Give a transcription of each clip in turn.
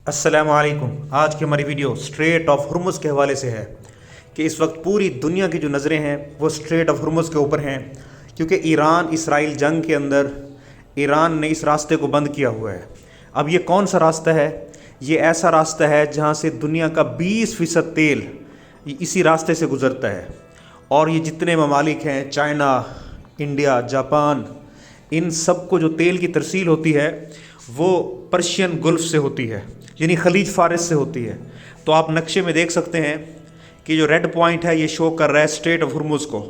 السلام علیکم۔ آج کی ہماری ویڈیو اسٹریٹ آف ہرمز کے حوالے سے ہے کہ اس وقت پوری دنیا کی جو نظریں ہیں وہ اسٹریٹ آف ہرمز کے اوپر ہیں، کیونکہ ایران اسرائیل جنگ کے اندر ایران نے اس راستے کو بند کیا ہوا ہے۔ اب یہ کون سا راستہ ہے؟ یہ ایسا راستہ ہے جہاں سے دنیا کا 20% تیل اسی راستے سے گزرتا ہے، اور یہ جتنے ممالک ہیں، چائنا، انڈیا، جاپان، ان سب کو جو تیل کی ترسیل ہوتی ہے وہ پرشین گلف سے ہوتی ہے، یعنی خلیج فارس سے ہوتی ہے۔ تو آپ نقشے میں دیکھ سکتے ہیں کہ جو ریڈ پوائنٹ ہے یہ شو کر رہا ہے اسٹریٹ آف ہرمز کو۔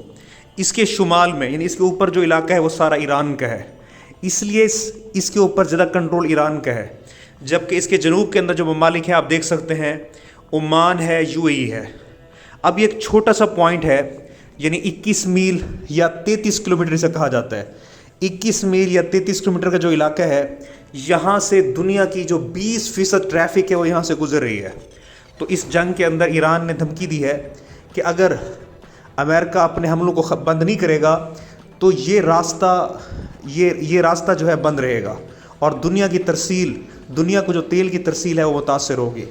اس کے شمال میں، یعنی اس کے اوپر جو علاقہ ہے وہ سارا ایران کا ہے، اس لیے اس کے اوپر زیادہ کنٹرول ایران کا ہے، جبکہ اس کے جنوب کے اندر جو ممالک ہیں آپ دیکھ سکتے ہیں، عمان ہے، UAE ہے۔ اب یہ ایک چھوٹا سا پوائنٹ ہے، یعنی 21 میل یا 33 کلومیٹر سے کہا جاتا ہے۔ 21 میل یا 33 کلومیٹر کا جو علاقہ ہے، یہاں سے دنیا کی جو 20% ٹریفک ہے وہ یہاں سے گزر رہی ہے۔ تو اس جنگ کے اندر ایران نے دھمکی دی ہے کہ اگر امریکہ اپنے حملوں کو بند نہیں کرے گا تو یہ راستہ جو ہے بند رہے گا، اور دنیا کی ترسیل، دنیا کو جو تیل کی ترسیل ہے وہ متاثر ہوگی۔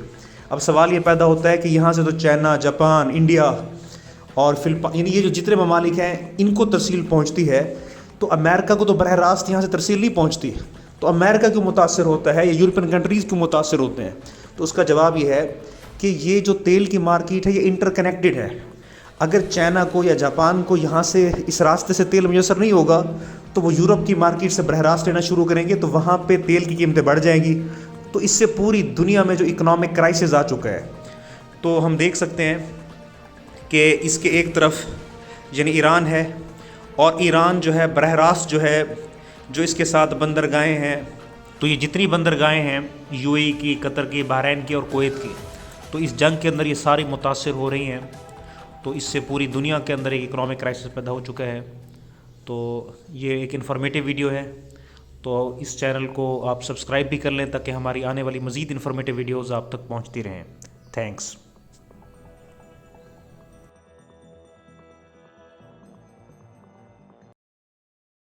اب سوال یہ پیدا ہوتا ہے کہ یہاں سے تو چائنا، جاپان، انڈیا اور یعنی یہ جو جتنے ممالک ہیں ان کو ترسیل پہنچتی ہے، تو امریکہ کو تو براہ راست یہاں سے ترسیل نہیں پہنچتی، تو امریکہ کیوں متاثر ہوتا ہے یا یورپین کنٹریز کیوں متاثر ہوتے ہیں؟ تو اس کا جواب یہ ہے کہ یہ جو تیل کی مارکیٹ ہے یہ انٹر کنیکٹڈ ہے۔ اگر چائنا کو یا جاپان کو یہاں سے اس راستے سے تیل میسر نہیں ہوگا تو وہ یورپ کی مارکیٹ سے براہ راست لینا شروع کریں گے، تو وہاں پہ تیل کی قیمتیں بڑھ جائیں گی۔ تو اس سے پوری دنیا میں جو اکنامک کرائسس آ چکا ہے، تو ہم دیکھ سکتے ہیں کہ اس کے ایک طرف یعنی ایران ہے، اور ایران جو ہے براہ راست جو اس کے ساتھ بندرگاہیں ہیں، تو یہ جتنی بندرگاہیں ہیں UAE کی، قطر کی، بحرین کی اور کویت کی، تو اس جنگ کے اندر یہ ساری متاثر ہو رہی ہیں۔ تو اس سے پوری دنیا کے اندر ایک اکنامک کرائسس پیدا ہو چکا ہے۔ تو یہ ایک انفارمیٹیو ویڈیو ہے، تو اس چینل کو آپ سبسکرائب بھی کر لیں تاکہ ہماری آنے والی مزید انفارمیٹیو ویڈیوز آپ تک پہنچتی رہیں۔ تھینکس۔